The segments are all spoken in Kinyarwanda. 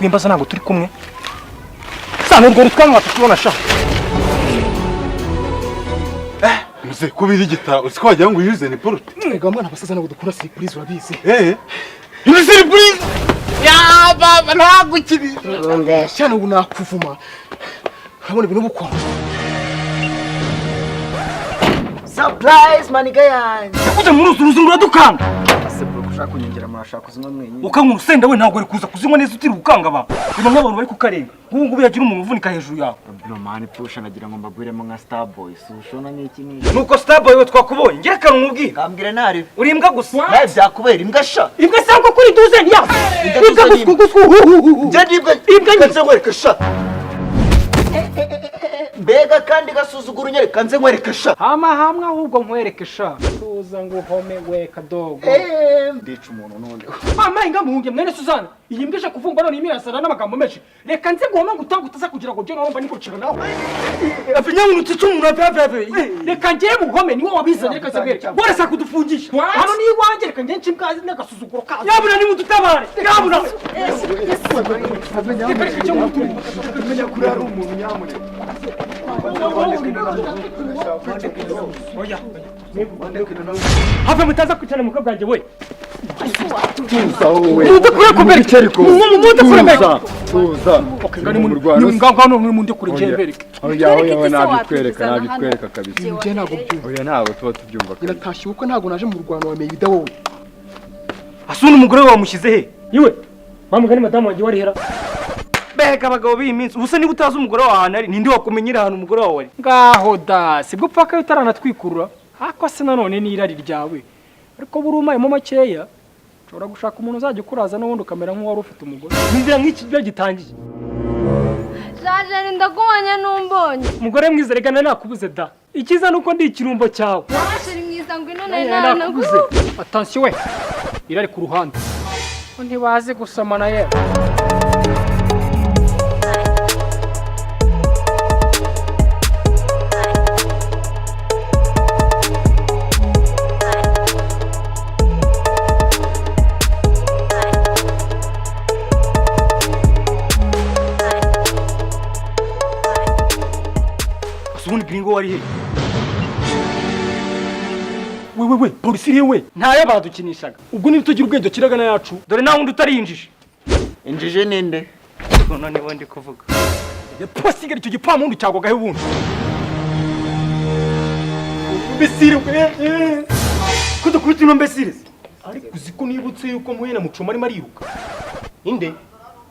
nimba ntabwo turi kumwe sana urwo rutwanwa tukubona sha muze kubira igitabo usiko wagira ngo uyuze ni porute ega mwana basaza nabo dukora surprise urabizi ni surprise ya baba ntagukiri cyane ubu nakuvuma urabona ibintu bukwa surprise maniga yanjye kuja muri uzuruzuru uradukanga asebura kushaka kunyongera murashaka kuzinywa mwenyine ukankura usenda we ntabwo ari kuza kuzinywa neza utiri gukanga abantu ubu nk'abantu bari kukarenga ngubu yagira umuntu uvunika hejuru yawe no man pusha nagira ngo mbagwiremo nka Starboy sushona n'iki n'iki nuko Starboy we twakubonye ngera kantu mubwira kambwire ntari uri imbwa gusa naye byakubera imbwa sha imbwa sangwa kuri duzeni ya imbwa gusa nje imbwa nze nkwereka sha mbega kandi gasuzugura unyereka nze nkwereka sha hamwe ahubwo nkwereke sha tuza ngo home we kadogo ndica umuntu noneho mama inga muhunge mwene Suzana iyi mbwa je kuvumba none imirasana n'amagambo menshi reka nze ngoma ngutanga utaza kugira ngo je nomba nikucira nawe afinyangu nuticumu bebe reka ngiye muhome niwe wabizanye reka sebere bora sa kudufungisha hano ni iwanje reka ngiye nchimkazi n'agasuzuguro kazo yabuna ni mututabare yabuna menya kuri ari umuntu nyamure have mutaza kucyana mu kabwanjye we tuza wowe mudukure kubera icyariko mudukure mbere tuza ngani mu ngangano muri mundi kuri jembere oya nabitwereka kabisa nje ntabwo byumva oya ntabwo tuba tubyumva iratashye uko ntabwo naje mu Rwanda wameye bida wowe asuna umugore wawe wamushyize he iwe bamugani madamu wanjye wari hera bega abagabo b'iyi minsi ubusa niba utazi umugore wawe ahantu ari ninde wakumenyera ahantu umugore wawe ari ngaho da sibwo paka utaranatwikurura ako se nanone ni irari ryawe ariko buri umayemo makeya ushobora gushaka umuntu uzajya ukuraza n'ubundi ukamera nk'uwari ufite umugore nzira nk'iki byo gitangiye Jaje ndagubonye numbonye umugore mwiza reka nakubuze da ikiza nuko ndi ikirumbo cyawe Jaje mwiza ngwino nari nakubuze attention we irari ku ruhande ntibazi gusomana yewe ubundi gringo wari he we polisi iri we ntayo badukinishaga ubwo niba tugira ubwenge kiragana yacu dore nta wundi utarinjije injije ninde none wowe ndi kuvuga yaposigara icyo gipamundu cyagwagaho ubundi mbesire kudukubita ino mbesire ariko uzi ko nibutse yuko muhena mucoma arimo ariruka inde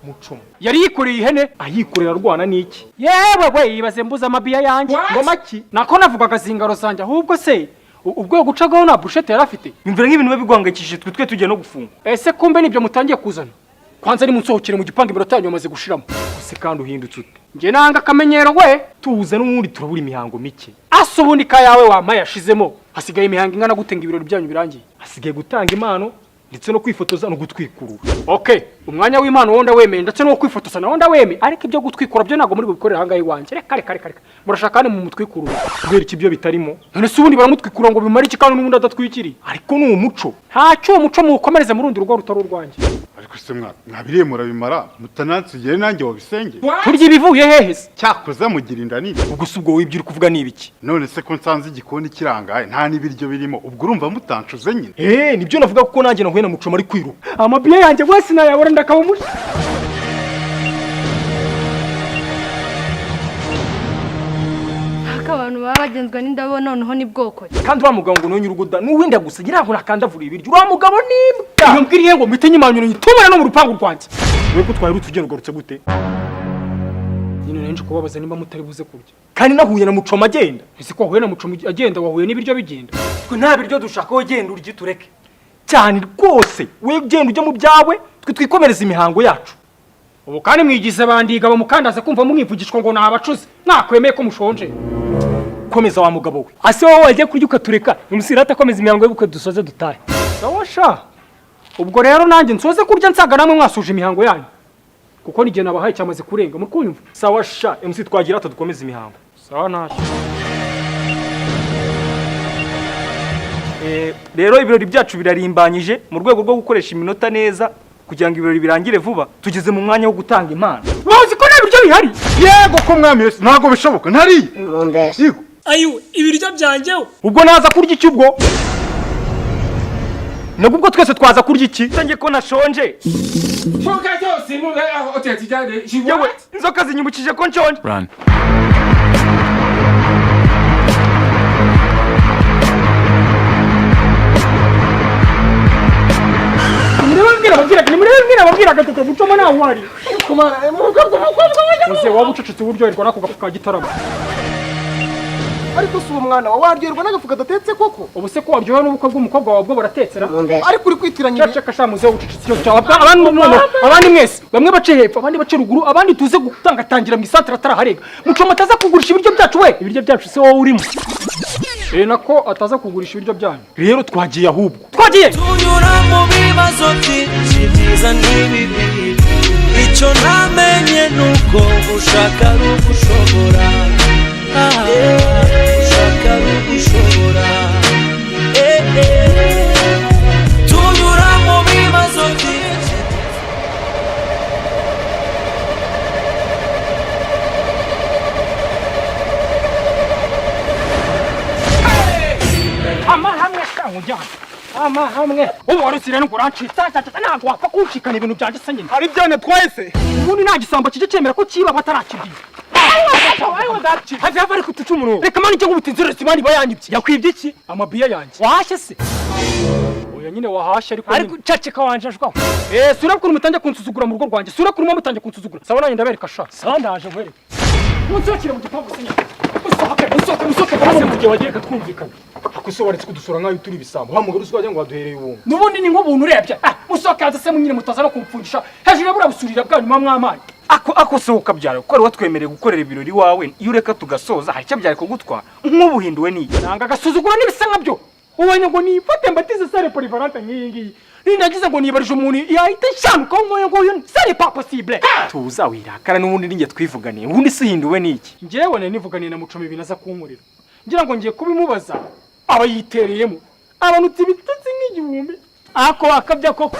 mucoma yari yikoreye ihene ayikorera rwana n'iki yewe we yibaze mbuza amabiya yanjye ngo maki nako navuga agazingaro sanjye ahubwo se ubwo gucagaho na bushete yari afite imvura nk'ibintu biba bigwangakishije twe tugiye no gufunga ese kumbe nibyo mutangiye kuzana kwanza ni munsohokere mu gipangu iminota yanyu amaze gushiramo ese kandi uhindutse ute nge nanga akamenyero we tuza n'ubundi turabura imihango mike ase ubundi ka yawe wamaye yashizemo hasigaye imihango ingana gutenga ibirori byanyu birangiye hasigaye gutanga impano ndetse no kwifotoza no gutwikurura okay umwanya w'Imana wonda wemeye ndetse no kwifotoza na wonda wemeye ariko ibyo gutwikura byo nago muri gukorera hanga iwanje reka murashaka kandi mu mutwikurura kubera iki byo bitarimo none se ubundi baramutwikura ngo bimare iki kandi n'ubundi adatwikiri ariko ni umuco ntacyo umuco mukomereze mu rundi rugo rutari urwanjye ariko se mwabiriye murabimara mutanansigiye nanjye wabisenge turya ibivuye hehe se cyakoze mugira inda nibi ubwo se ubwo wibyo uri kuvuga ni ibiki none se ko nsanze igikoni kirangaye nta n'ibiryo birimo ubwo urumva mutancuze nyine nibyo navuga kuko nanjye nahuye na mucoma ari kwiruka amabiye yanjye wese nayabora ndakaba umushi abantu baba bagenzwa n'indabo noneho ni bwoko kandi wa mugabo ngo nonye urugoda nuwinda gusa gira ngo nakandavura ibiryo ura mugabo nimbwa iyo mbwiriye ngo mite nyimanyuro nyitumana no mu rupangu rwanjye we ko twari rutugenda ugarutse gute nyine nenje kubabaza nimba mutari buze kurya kandi nahuye na mucoma agenda ese ko wahuye na mucoma agenda wahuye n'ibiryo bigenda twe nta biryo dushaka wo genda urye tureke cyane rwose we genda ujye mu byawe twe twikomereza imihango yacu ubu kandi mwigize bandiga bamukandaza kumva mumwivugishwa ngo nabacuze nakwemeye ko mushonje komeza wa mugabo we ase wowe wagiye kurya ukatureka umusirata komeza imihango y'ubukwe dusoze dutahe sawa sha ubwo rero nanjye nsoze kurya nsaga namwe mwasuje imihango yanyu kuko n'igihe nabahaye cyamaze kurenga muri kunyumva sawa sha MC twagira dukomeza imihango sawa ntacyo rero ibirori byacu birarimbanyije mu rwego rwo gukoresha iminota neza kugira ngo ibirori birangire vuba tugeze mu mwanya wo gutanga impano. Bazi ko nta biryo bihari. Yego ko mwami Yesu ntago bishoboka ntari. Yego. Ayiwe ibiryo byanjyeho. Ubwo naza kurya iki ubwo? Nubwo twese twaza kurya iki? Nsange ko nashonje. Yewe inzoka zinyibukije ko nshonje. Run. Ababwiraga tuko gucoma nawe wari. Muze waba ucucitse uburyoherwa nako gafuka gitarama. Ariko si umwana wa waryoherwa n'agafuka datetse koko. Ubu se ko waryohewe n'ubukwe bw'umukobwa wawe bwo buratetera? Ariko uri kwitiranya Caca kasha muze ucucitse cyo cyawe. Abandi mwese bamwe bace hepfo abandi bace ruguru abandi tuze gutangatangira mu isantre ataraharega. Mucoma ataza kugurisha ibiryo byacu we. Ibiryo byacu se wowe urimo. Nako ataza kugurisha ibiryo byanyu. Rero twagiye ahubwo. Twagiye. Tunyura mu bibazo byinshi byiza n'ibibi. Icyo ntamenye nuko ushaka rugushobora. Ushaka rugushobora. Tunyura mu bibazo byinshi. Amahamwe kangujyana. Amahamwe. Ubu warusire n'uranshitsa ntabwo wapfa kunshikana ibintu byanje se nyine. Ari byane twese. Ubundi nta gisambo kije cemera ko kiba batarakibwira. Hafi ari kutucumuro. Reka mani cyo gutinzira simani bayanyibye. Yakwibye iki? Amabiya yanjye. Wahashye se? Oya nyine wahashye ariko caceka wanjashwa. Sura kuri mutange kunsuzugura mu rugo rwanjye. Sura kuri mutange kunsuzugura. Sawa nanye ndabereka sha. Sawa ndaje nkwereke. Mutsokire mu gipangu se nyine. Musoke bose mu gihe wagiye katwumvikana. Akuso waretse kudusura nkayo turi bisambo. Hamugara uswaje ngo aduhereye ubuntu. Nubundi ni nk'ubuntu urebye. Musoke aza se munyine mutaza no kumfungisha. Hejuru ya burabusurira bwanyu mwamani. Ako sohoka byaro ko watwemereye gukorera ibirori wawe iyo ureka tugasoza hari cyabyare kugutwa nk'ubuhinduwe ni nanga gasuzugura n'ibisa nkabyo ubonye ngo nifate mbatize sare polivalente nk'ingi ninagize ngo nibarije umuntu yahita shanuka ngo sare pas possible tuza wirakara n'ubundi ninge twivuganiye ubundi sihinduwe niki ngewe ne nivuganiye na Mucoma ibintu aza kunkurira ngira ngo ngiye kubimubaza aba yitereyemo abantu tibitutse nk'igihumbi ako akabya koko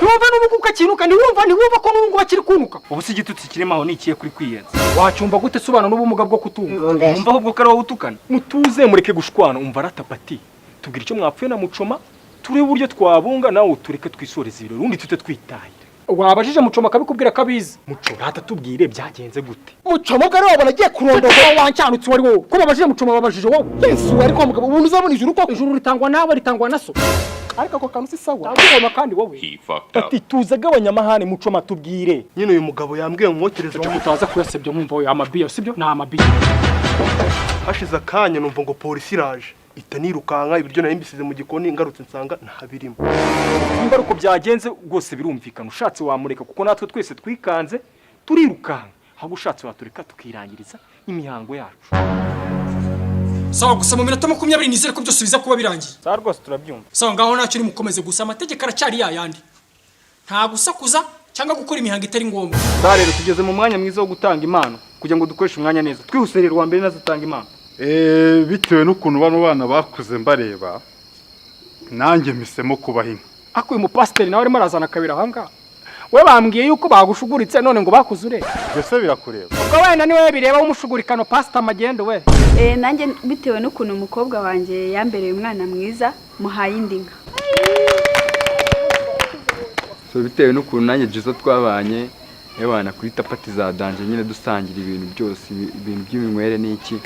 numva n'ubukuka kinuka ni wumva ko n'ubungu bakiri kunuka ubu si igitutsi kirimo aho nikiye kuri kwiyenza wacyumva gute subana n'ubumuga bwo kutumva umva ahubwo karawo utukana mutuze mureke gushwana umva ratapati tubwira icyo mwapfuye na Mucoma turi buryo twabunga nawe tureke twisoreza ibirori undi tute twitahira wabajije Mucoma akabikubwira kabizi Muco rata tubwire byagenze gute Mucoma bwa rero agiye kurondora wancyanutse wari wowe ko babajije Mucoma babajije wowe Yesu ariko mugabo ubundi uzabona ijuru ko ijuru ritangwa nawe ritangwa na so ariko ako kantu si sawa ndabona kandi wowe ati tuzaga abanyamahane Mucoma tubwire nyine uyu mugabo yambwiye mu moterezo cyo mutaza kuyasebye mwumva we amabiyo sibyo na amabiyo hashize akanya numva ngo polisi iraje itanirukanka ibiryo nari mbisize mu gikoni ngarutse nsanga ntabirimo ingaruko byagenze rwose birumvikana ushatse wamureka kuko natwe twese twikanze turirukanka aho ushatse watureka tukirangiriza imihango yacu sawa gusa mu minota 20 nizere ko byose biza kuba birangiye sawa rwose turabyumva sawa ngaho ntacyo uri mukomeze gusa amategeko aracyari yayandi nta gusakuza cyangwa gukora imihango itari ngombwa rero tugeze mu mwanya mwiza wo gutanga impano kugira ngo dukoreshe umwanya neza twihuse rero wa mbere nazatanga impano bitewe n'ukuntu bano bana bakuze mbareba nanjye misemo kubaha inka ako uyu mupasiteri nawe arimo arazana kabira ahangaha we bambwiye yuko bagushuguritse none ngo bakuze ureba byose birakureba ubwo wenda ni wowe bireba umushugurikano pasita magendo we nanjye bitewe n'ukuntu umukobwa wanjye yambereye umwana mwiza muhaye indi nka so bitewe n'ukuntu nanjye Jizo twabanye ebana kuri tapati za danje nyine dusangira ibintu byose ibintu by'iminywere n'iki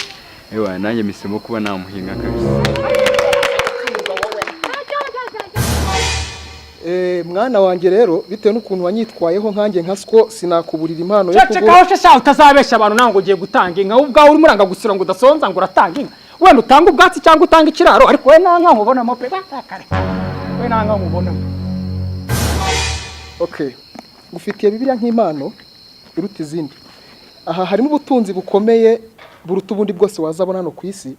ebana nanjye misemo kuba namuhinga kabisa mwana wanjye rero bitewe n'ukuntu wanyitwayeho nkanjye nkasiko sinakuburira impano yo kugura cece kaho utazabesha abantu nango ugiye gutanga inka ubwawe uri muranga gusira ngo udasonza ngo uratanga inka wenda utanga ubwatsi cyangwa utanga ikiraro ariko we nta nka nkubonamo pe batakare we nta nka nkubonamo okay gufitiye bibiliya nk'impano iruta izindi aha harimo ubutunzi bukomeye buruta ubundi bwose wazabona no ku isi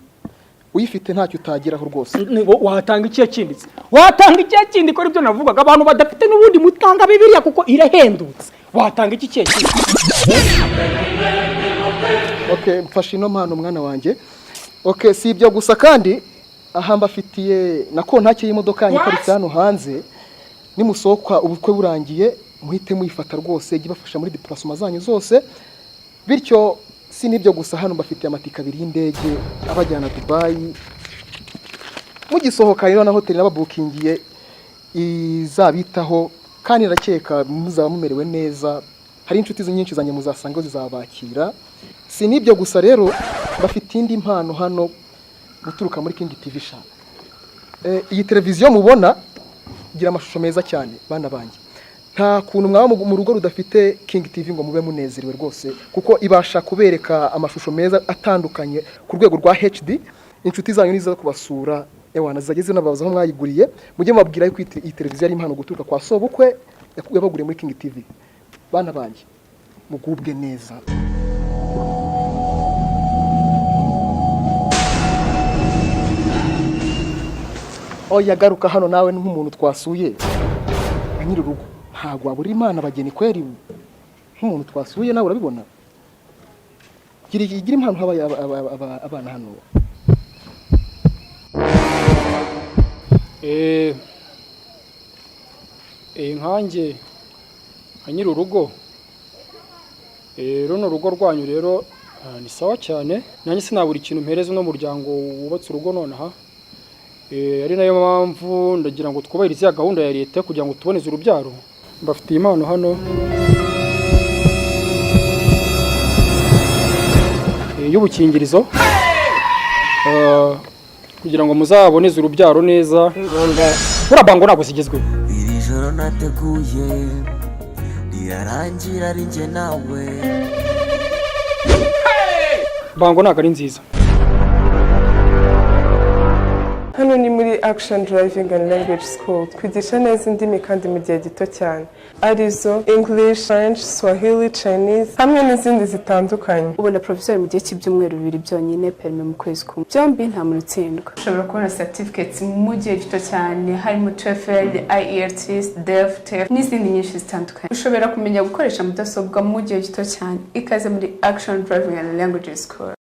uyifite ntacyo utagiraho rwose watanga ikiye kinditse watanga ikiye kindi ko ibyo navugaga abantu badafite n'ubundi mutanga bibiliya kuko irahendutse watanga iki kiye kindi okay mfashe ino mpano mwana wanjye okay si ibyo gusa kandi aha mbafitiye nako ntacyo y'imodoka yanyu iparitse hano hanze nimusohoka ubukwe burangiye muhite muyifata rwose ijye ibafasha muri déplacement zanyu zose bityo si nibyo gusa hano bafite amatika abiri y'indege abajyana Dubai mugisohoka rero na hoteli n'ababukingiye izabitaho kandi ndakeka muzaba mumerewe neza hari inshuti nyinshi zanjye muzasanga zizabakira si nibyo gusa rero bafite indi mpano hano guturuka muri King TV sha iyi televiziyo mubona gira amashusho meza cyane bana banjye nta kuntu mwaba mu rugo rudafite King TV ngo mube munezerewe rwose kuko ibasha kubereka amashusho meza atandukanye ku rwego rwa HD inshuti zanyu niza kubasura ewana zageze n'ababaza aho mwayiguriye mujye mubabwira yuko iyi televiziyo ari impano guturuka kwa sobukwe yabaguriye muri King TV bana banjye mugubwe neza oya garuka hano nawe nk'umuntu twasuye nyiri urugo ntabwo wabura imana bageni kweri nk'umuntu twasuye nawe urabibona gira impano habaye abana hano nkanjye nka nyiri urugo runo rugo rwanyu rero ni sawa cyane nanjye sinabura ikintu mpereza uno muryango wubatse urugo nonaha ari nayo mpamvu ndagira ngo twubahirize ya gahunda ya leta kugira ngo tuboneze urubyaro mbafitiye impano hano y'ubukingirizo kugira ngo muzaboneze urubyaro neza buriya bango ntabwo zigezweho iri joro nateguye rirarangira ari njye nawe bango ntabwo ari nziza hano ni muri Action Driving and Language School twigisha neza indimi kandi mu gihe gito cyane arizo English, French, Swahili, Chinese hamwe n'izindi zitandukanye ubona professor mu gihe cy'ibyumweru 2 byonyine permis mu kwezi kumwe byombi nta muntu utsindwa ushobora kubona certificates mu gihe gito cyane harimo TOEFL, IELTS, DEF, TEF n'izindi nyinshi zitandukanye ushobora kumenya gukoresha mudasobwa mu gihe gito cyane ikaze muri Action Driving and Language School